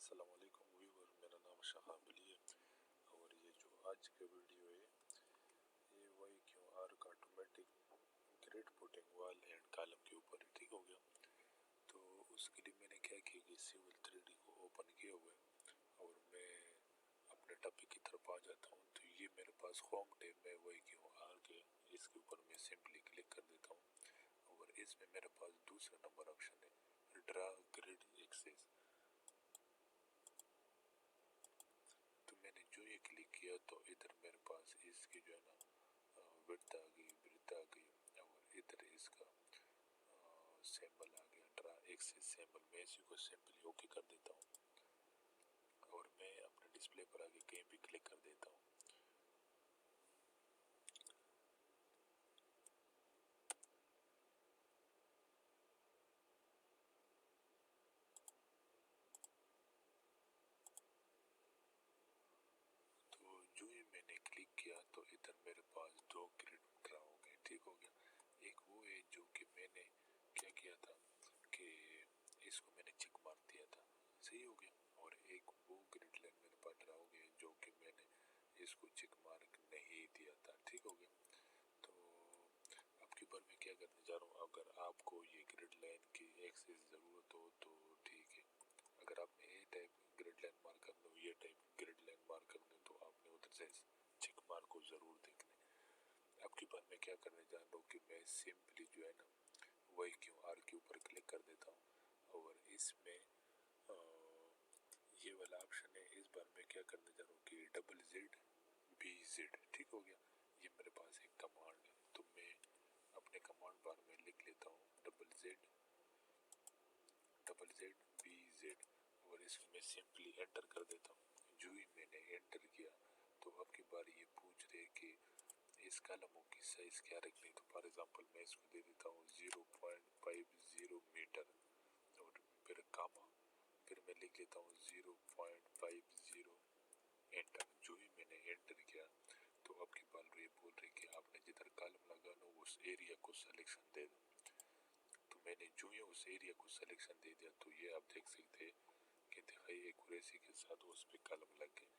السلام علیکم ویور، میرا نام شہاب علی ہے اور یہ جو آج کا ویڈیو ہے یہ وائی کیو آر کا automatic grade putting wall and column کے اوپر ہے، ٹھیک ہو گیا۔ تو اس کے لیے میں نے کیا کیا کہ سیول 3D کو اوپن کیا ہوا ہے اور میں اپنے ٹاپک کی طرف آ جاتا ہوں۔ تو یہ میرے پاس ہوم ٹیب میں وائی کیو آر کے، اس کے اوپر میں سمپلی کلک کر دیتا ہوں اور اس میں میرے پاس دوسرا نمبر آپشن ہے ڈرا گریڈ ایکسس۔ تو میں نے جو یہ کلک کیا تو ادھر میرے پاس اس کی جو ہے نا وڈتھ آ گئی، بریتھ آ گئی اور ادھر اس کا سیمبل آ گیا ڈرا ایکسس سیمبل۔ میں اسی کو سمپلی اوکے کر دیتا ہوں اور میں اپنے ڈسپلے پر آگے کہیں بھی کلک کر دیتا ہوں۔ تو جو ہی میں نے کلک کیا تو ادھر میرے پاس دو گریڈ ڈرا ہو گئے، ٹھیک ہو گیا۔ ایک وہ ہے جو کہ میں نے کیا کیا تھا کہ اس کو میں نے چیک مار دیا تھا، صحیح ہو گیا، اور ایک وہ گریڈ لائن میرے پاس ڈرا ہو گیا جو کہ میں نے اس کو چیک مارک نہیں دیا تھا، ٹھیک ہو گیا۔ تو اب کی بار میں کیا کرنے جا رہا ہوں، اگر آپ کو یہ گریڈ لائن کی ایکسس ضرورت ہو تو ٹھیک ہے، اگر آپ نے A type grid line mark کرنا ہو، یہ ٹائپ گریڈ لائن مارک کرنا تو آپ نے ادھر سے چیک مارک کو ضرور دیکھنا ہے۔ اب کی بار میں کیا کرنے جا رہا ہوں کہ میں سمپلی جو ہے نا وائی کیو آر کے اوپر کلک کر دیتا ہوں اور اس میں یہ والا آپشن ہے۔ اس بار میں کیا کرنے جا رہا ہوں کہ ڈبل زیڈ بی زیڈ، ٹھیک ہو گیا۔ یہ میرے پاس ایک کمانڈ ہے تو میں اپنے کمانڈ بار میں لکھ لیتا ہوں ڈبل زیڈ بی زیڈ اور اس میں سمپلی انٹر کر دیتا ہوں۔ جو ہی میں نے انٹر کیا تو اب کی بار یہ پوچھ رہے کہ اس کالموں کی سائز کیا رکھنی، تو فار ایگزامپل میں اس کو دے دیتا ہوں 0.50 میٹر اور پھر کاما، پھر میں لکھ لیتا ہوں 0.50 انٹر۔ جو ہی میں نے انٹر کیا تو اب کی بار یہ بول رہے کہ آپ نے جدھر کالم لگانا اس ایریا کو سلیکشن دے دو۔ تو میں نے جو ہی اس ایریا کو سلیکشن دے دیا تو یہ آپ دیکھ سکتے کہ انتہائی ایکوریسی کے ساتھ اس پہ کالم لگ گئے۔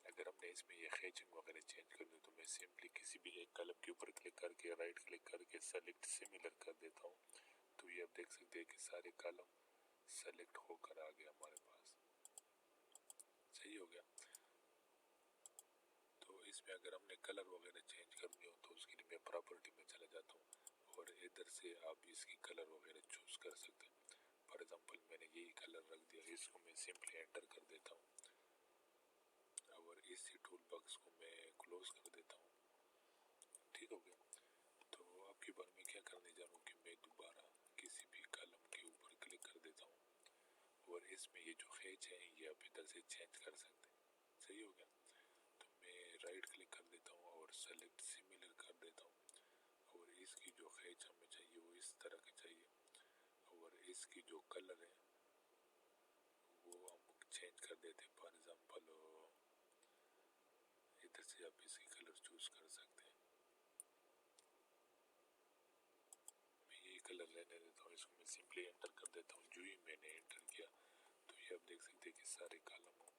اگر ہم نے اس میں یہ خیچنگ وغیرہ چینج کر دی تو میں سمپلی کسی بھی ایک کالم کے اوپر کلک کر کے رائٹ کلک کر کے سیلیکٹ سملر کر دیتا ہوں تو یہ آپ دیکھ سکتے ہیں کہ سارے کالم سیلیکٹ ہو کر آ گیا ہمارے پاس، صحیح ہو گیا۔ تو اس میں اگر ہم نے کلر وغیرہ چینج کرنی ہو تو اس کے لیے میں پراپرٹی میں چلا جاتا ہوں اور ادھر سے آپ اس کی کلر وغیرہ چوز کر سکتے ہیں۔ فار ایگزامپل میں نے یہی کلر رکھ دیا، اس کو میں سمپلی انٹر کر دیتا ہوں اور اسی ٹول باکس کو میں کلوز کر دیتا ہوں، ٹھیک ہو گیا۔ تو اب کی بار میں کیا کرنے جا رہا ہوں کہ میں دوبارہ کسی بھی کالم کے اوپر کلک کر دیتا ہوں اور اس میں یہ جو خیچ ہے یہ آپ ادھر سے چینج کر سکتے ہیں، صحیح ہو گیا۔ تو میں رائٹ کلک کر دیتا ہوں اور سیلیکٹ سملر کر دیتا ہوں اور اس کی جو خیچ ہمیں چاہیے وہ اس طرح کی چاہیے اور اس کی جو کلر ہے وہ ہم چینج کر دیتے ہیں۔ فار ایگزامپل ادھر سے آپ اس کی کلر چوز کر سکتے ہیں، میں یہی کلر لینے دیتا ہوں، اس کو میں سمپلی انٹر کر دیتا ہوں۔ جو ہی میں نے انٹر کیا تو یہ آپ دیکھ سکتے ہیں کہ سارے کالموں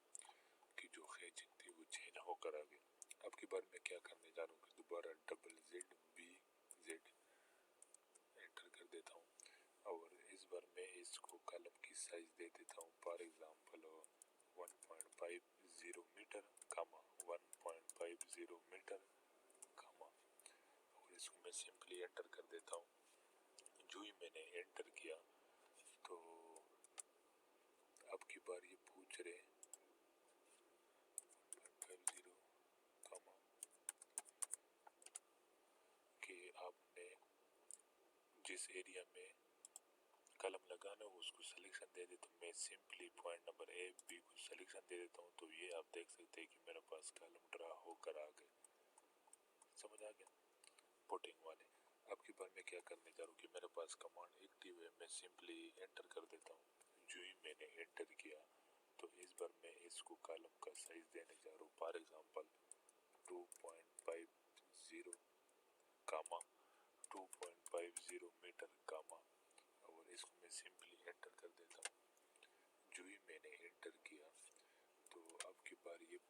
کی جو خیچنگ تھی وہ چینج ہو کر آ گئی۔ اب کی بار میں کیا کرنے جا رہا ہوں کہ دوبارہ double Z B Z enter کر دیتا ہوں اور اس بار میں اس کو کالم کی سائز دے دیتا ہوں، for example 1.50 metre comma 1.50 metre comma اور اس کو میں سمپلی انٹر کر دیتا ہوں۔ جو ہی میں نے انٹر کیا تو اب کی بار یہ پوچھ رہے 1.50 کاما کہ آپ نے جس ایریا میں کالم لگانا ہو اس کو سلیکشن دے دے، تو میں simply point number A B کو سلیکشن دے دیتا ہوں تو یہ آپ دیکھ سکتے ہیں کہ میرے پاس کالم ڈرا ہو کر آ گئے، سمجھ آ گیا پوٹنگ والے۔ اب کی بار میں کیا کرنے جا رہا ہوں کہ میرے پاس کمانڈ ایکٹیو ہے، میں سمپلی انٹر کر دیتا ہوں۔ جو ہی میں نے انٹر کیا تو اس بار میں اس کو کالم کا سائز دینے جا رہا ہوں، for example 2.50 comma 2.50 metre comma اور اس کو میں سمپلی انٹر کر دیتا ہوں۔ جو ہی میں نے انٹر کیا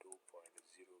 2.0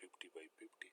50x50,